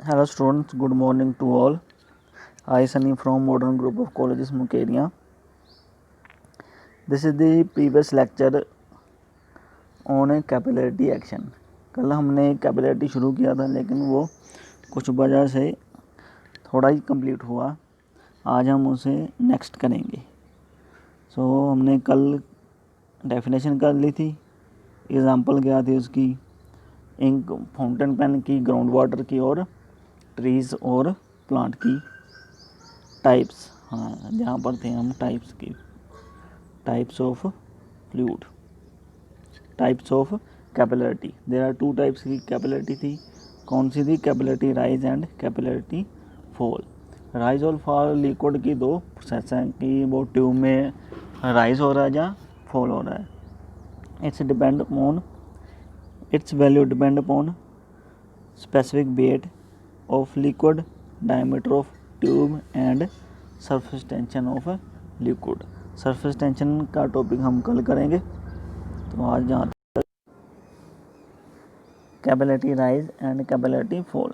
Hello students, good morning to all. I Sunny from Modern Group of Colleges Mukeria. This is the previous lecture on a capillarity action. कल हमने capillarity शुरू किया था लेकिन वो कुछ वजह से थोड़ा ही कंप्लीट हुआ. आज हम उसे नेक्स्ट करेंगे. हमने कल डेफिनेशन कर ली थी, एग्जांपल क्या थी उसकी, इंक फाउंटेन पेन की, ग्राउंड वाटर की और ट्रीज़ और प्लांट की टाइप्स. हाँ, जहाँ पर थे हम टाइप्स की, types of fluid, types of capillarity. There are two types की कैपिलरिटी थी. कौन सी थी? Capillarity rise and capillarity fall. Rise और फॉल लिक्विड की दो प्रोसेस हैं कि वो ट्यूब में राइज हो रहा है या फॉल हो रहा है. its value depend upon specific weight of liquid, diameter of tube and surface tension of liquid. surface tension का टॉपिक हम कल करेंगे. तो आज जहाँ तक capillary rise and capillary fall,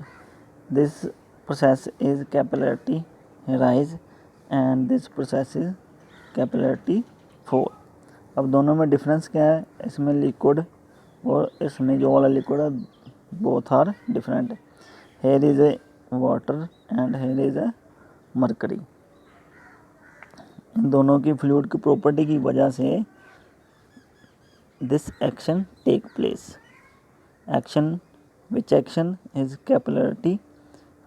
this process is capillary rise and this process is capillary fall. अब दोनों में डिफरेंस क्या है? इसमें लिक्विड और इसमें जो वाला लिक्विड है both are different. Here is a water and here is a mercury. इन दोनों की फ्लूइड की प्रॉपर्टी की वजह से this action take place. Action which action is capillarity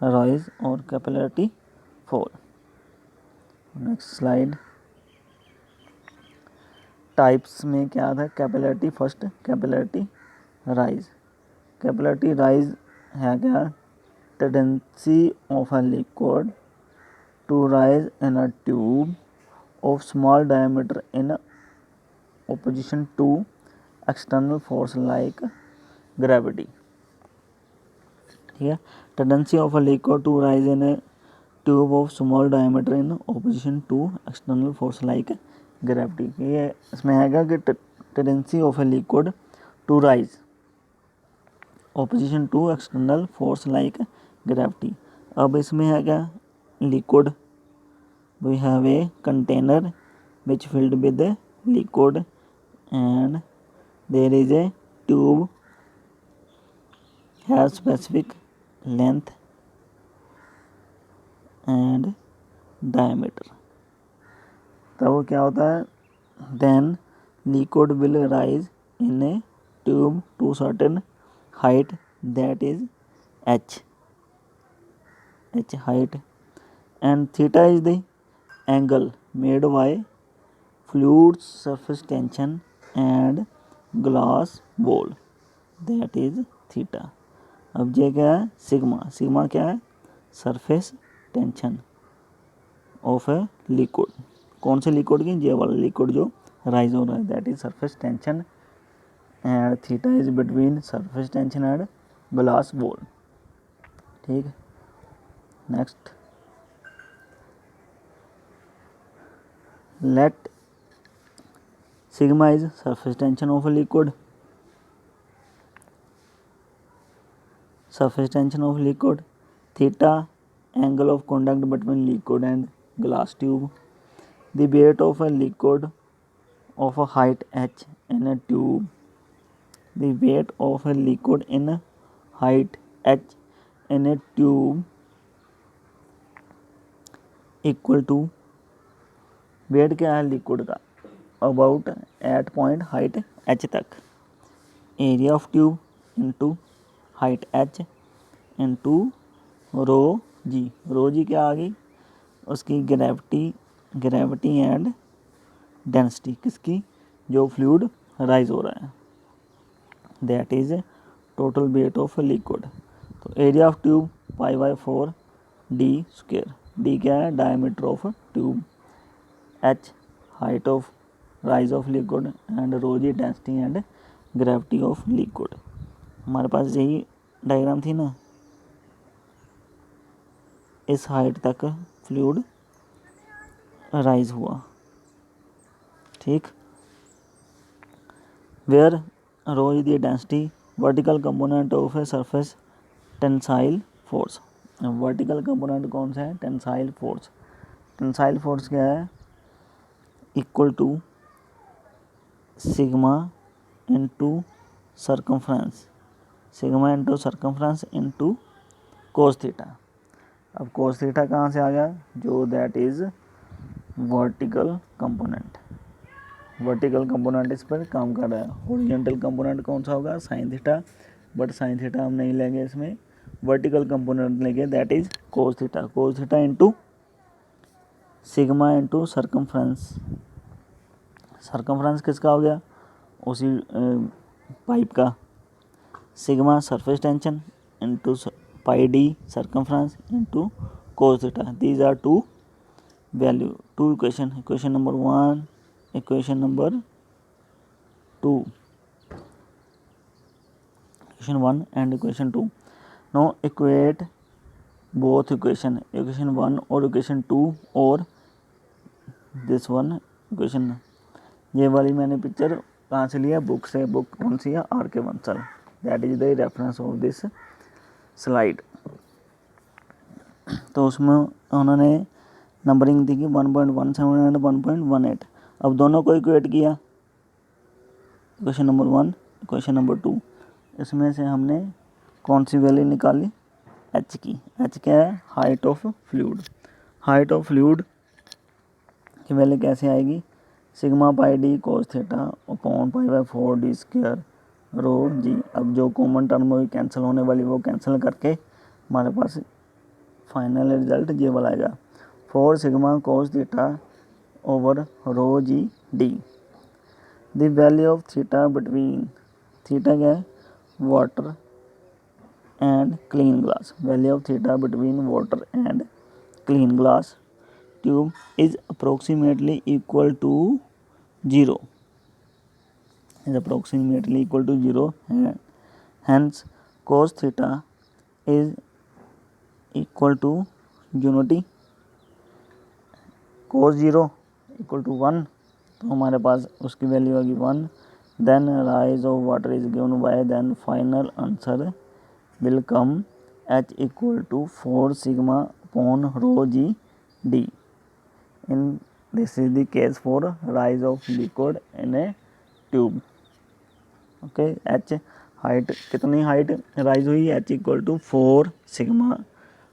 rise और capillarity fall. Next slide. Types में क्या था? Capillarity first, capillarity rise. Capillarity rise है क्या? Tendency of a liquid to rise in a tube of small diameter in opposition to external force like gravity. ठीक है. Tendency of a liquid to rise in a tube of small diameter in opposition to external force like gravity. ये इसमें आएगा कि tendency of a liquid to rise opposition to external force like gravity. अब इसमें है क्या? Liquid, we have a container which filled with the liquid and there is a tube has specific length and diameter. तब क्या होता है? then liquid will rise in a tube to certain height, that is h height, and theta is the angle made by fluid's surface tension and glass ball, that is theta. अब ये क्या है? Sigma. Sigma क्या है? Surface tension of a liquid. कौन से liquid की? ये वाला लिक्विड जो राइज हो रहा है, that is surface tension, and theta is between surface tension and glass ball. ठीक है. Next, let sigma is surface tension of a liquid. Surface tension of liquid. Theta, angle of contact between liquid and glass tube. The weight of a liquid of a height h in a tube. The weight of a liquid in a height h in a tube equal to, weight क्या है liquid का? About at point height h तक. Area of tube into height h into rho g. Rho g क्या आ गई? उसकी gravity and density किसकी? जो फ्लूइड राइज हो रहा है, that is total weight of liquid. तो area of tube π/4 d square. D क्या है? Diameter of tube. H height of rise of liquid and rho g density and gravity of liquid. हमारे पास यही diagram थी ना. इस हाइट तक फ्लूइड राइज हुआ. ठीक. Where rho is the density, vertical component of a surface tensile force. Vertical component कौन सा है, टेंसाइल फोर्स। टेंसाइल फोर्स क्या है, equal to sigma into circumference, sigma into circumference into cos theta. अब cos theta कहाँ से आ गया, जो that is vertical component, vertical component इस पर काम कर रहा है। हॉरिजॉन्टल कंपोनेंट कौन सा होगा, sine theta, but sine theta हम नहीं लेंगे इसमें, वर्टिकल कंपोनेंट लेंगे, that is cos theta. Cos theta into sigma into circumference, circumference किसका हो गया, उसी पाइप का, sigma surface tension into pi D circumference into cos theta. These are two value, two equation, equation number 1, equation number 2, equation 1 and equation 2. Now equate both equation, equation 1 और equation 2 और this one equation. ये वाली मैंने picture कहाँ से लिया, book से, book कौन सी है, RK Bansal, that is the reference of this slide. तो उसमें उन्होंने नंबरिंग दी कि 1.17 एंड 1.18। अब दोनों को इक्वेट किया, इक्वेशन नंबर 1, इक्वेशन नंबर 2, इसमें से हमने कौन सी वैल्यू निकाली, एच की। एच क्या है, height of fluid. Height of fluid की वैल्यू कैसे आएगी, sigma pi d cos theta upon pi by 4 d square rho g. अब जो कॉमन टर्म हुई कैंसिल होने वाली वो कैंसिल करके हमारे पास फाइनल रिजल्ट ये वाला आएगा, 4 sigma cos theta over rho g d. The value of theta between, theta क्या है, water and clean glass, value of theta between water and clean glass tube is approximately equal to 0, is approximately equal to 0, hence cos theta is equal to unity, cos 0 equal to 1, तो हमारे पास उसकी value होगी 1, then rise of water is given by, then final answer will come h equal to 4 sigma upon rho g d. In this is the case for rise of liquid in a tube. Okay, h height, कितनी height rise हुई, h equal to 4 sigma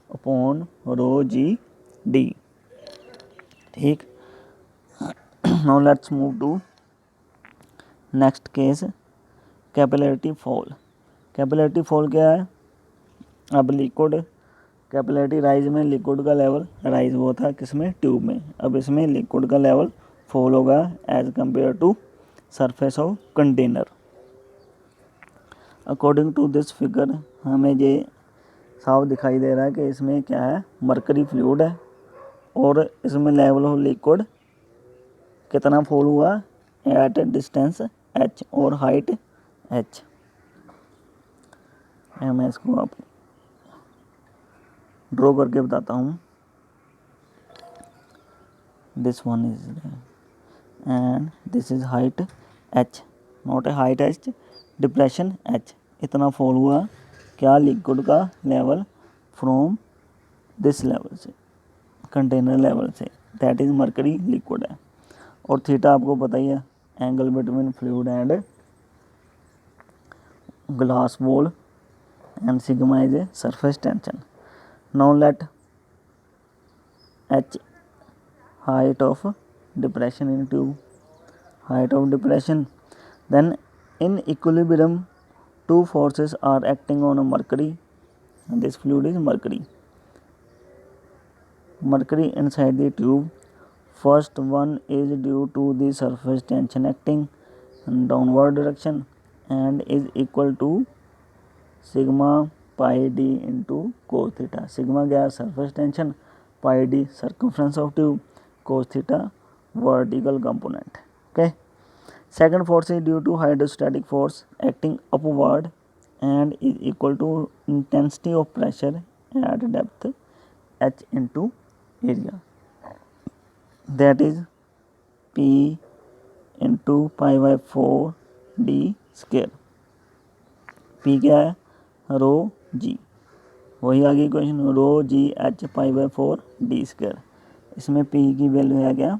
upon rho g d. ठीक, now let's move to next case, capillarity fall. Capillarity fall क्या है, अब liquid capillarity rise में liquid का level rise हुआ था किसमें, ट्यूब में, अब इसमें लिक्विड का लेवल फॉल होगा as compare to surface of container. According to this figure हमें ये साफ दिखाई दे रहा है कि इसमें क्या है, मरकरी फ्लूइड है और इसमें लेवल ऑफ लिक्विड कितना फॉल हुआ, एट डिस्टेंस h और हाइट h। मैं इसको आप ड्रॉ करके बताता हूँ, this one is and this is height h, not a height h, depression h। इतना फॉल हुआ क्या, लिक्विड का लेवल फ्रॉम दिस लेवल से, कंटेनर लेवल से, दैट इज मरकरी लिक्विड है। और थीटा आपको पता ही है, angle between fluid and glass wall, and sigma is a surface tension. Now let h height of depression in tube, height of depression, then in equilibrium two forces are acting on a mercury, and this fluid is mercury inside the tube. First one is due to the surface tension acting in downward direction and is equal to sigma pi d into cos theta. Sigma क्या है, surface tension, pi d circumference of tube, cos theta vertical component. Okay. Second force is due to hydrostatic force acting upward and is equal to intensity of pressure at depth h into area, that is P into pi by 4 d square. P क्या है, रो जी, वही आगे question, रो जी H π/4 d²। इसमें P की value है क्या,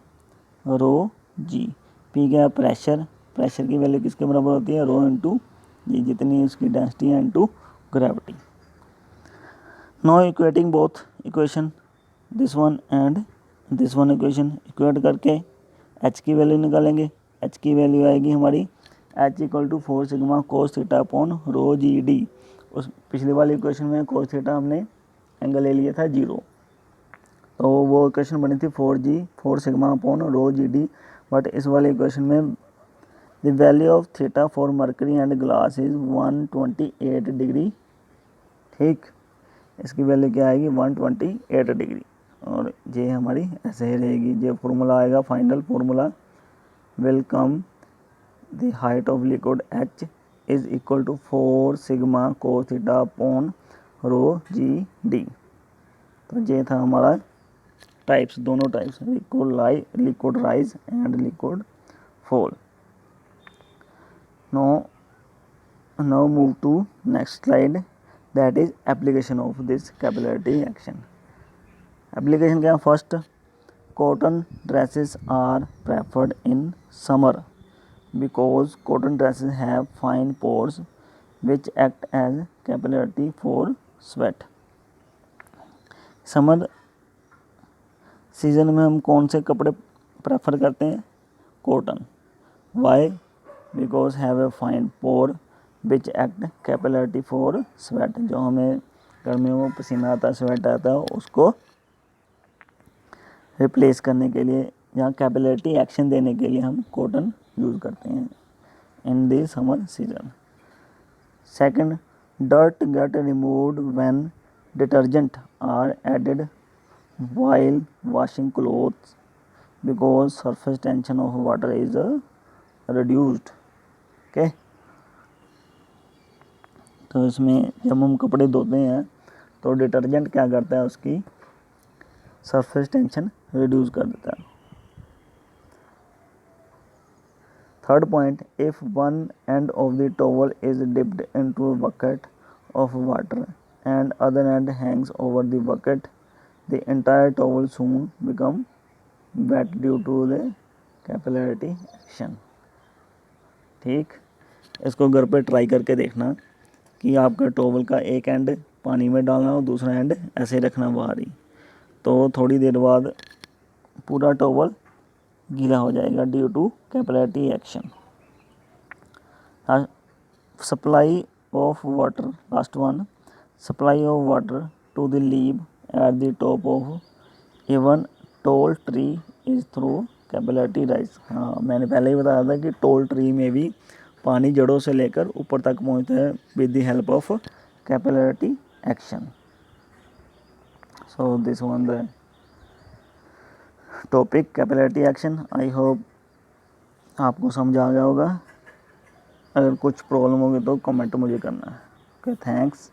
रो जी। P क्या, pressure, pressure की वैल्यू किसके बराबर होती है, रो इंटू जी, जितनी उसकी डेंसिटी है into gravity. Now equating both equation, this one and this one equation, equate करके एच की वैल्यू निकालेंगे। एच की वैल्यू आएगी हमारी h equal to 4 sigma cos theta upon rho g d. उस पिछले वाली इक्वेशन में कोस थीटा हमने एंगल ले लिया था 0, तो वो इक्वेशन बनी थी 4 sigma upon rho g D. But इस वाले इक्वेशन में the value of theta for mercury and glass is 128 degree. ठीक, इसकी वैल्यू क्या आएगी, 128 डिग्री। और ये हमारी ऐसे ही रहेगी, ये फॉर्मूला आएगा, final formula will come the height of liquid h is equal to 4 sigma cos theta upon rho g d. तो ये था हमारा टाइप्स, दोनों types, liquid rise and liquid fall. now move to next slide, that is application of this capillarity action. Application क्या, first cotton dresses are preferred in summer because cotton dresses have fine pores which act as capillarity for sweat. Summer season में हम कौन से कपड़े prefer करते हैं, cotton. Why, because have a fine pore which act capillarity for sweat. जो हमें गर्मियों में पसीना आता है, स्वेट आता है, उसको रिप्लेस करने के लिए या कैपिलरिटी एक्शन देने के लिए हम कॉटन यूज़ करते हैं in the summer season. Second, dirt get removed when detergent are added while washing clothes because surface tension of water is reduced. Okay, तो इसमें जब हम कपड़े धोते हैं तो डिटर्जेंट क्या करता है, उसकी सरफेस टेंशन रिड्यूस कर देता है। Third point, if one end of the towel is dipped into a bucket of water and other and Hanks over the bucket, the entire towel soon become wet due to the capillarity action. ठीक, इसको घर पे try करके देखना कि आपका towel का एक एंड पानी में डालना और दूसरा एंड ऐसे रखना बाहर ही, तो थोड़ी देर बाद पूरा टॉवल गीला हो जाएगा due to capillarity action. Supply of water, last one, supply of water to the leave at the top of even tall tree is through capillary rise। हाँ, मैंने पहले ही बताया था कि tall tree में भी पानी जड़ों से लेकर ऊपर तक पहुँचता है with the help of capillary action। So this one the topic capillary action। I hope आपको समझ आ गया होगा। अगर कुछ प्रॉब्लम होगी तो कमेंट मुझे करना है। Okay, thanks.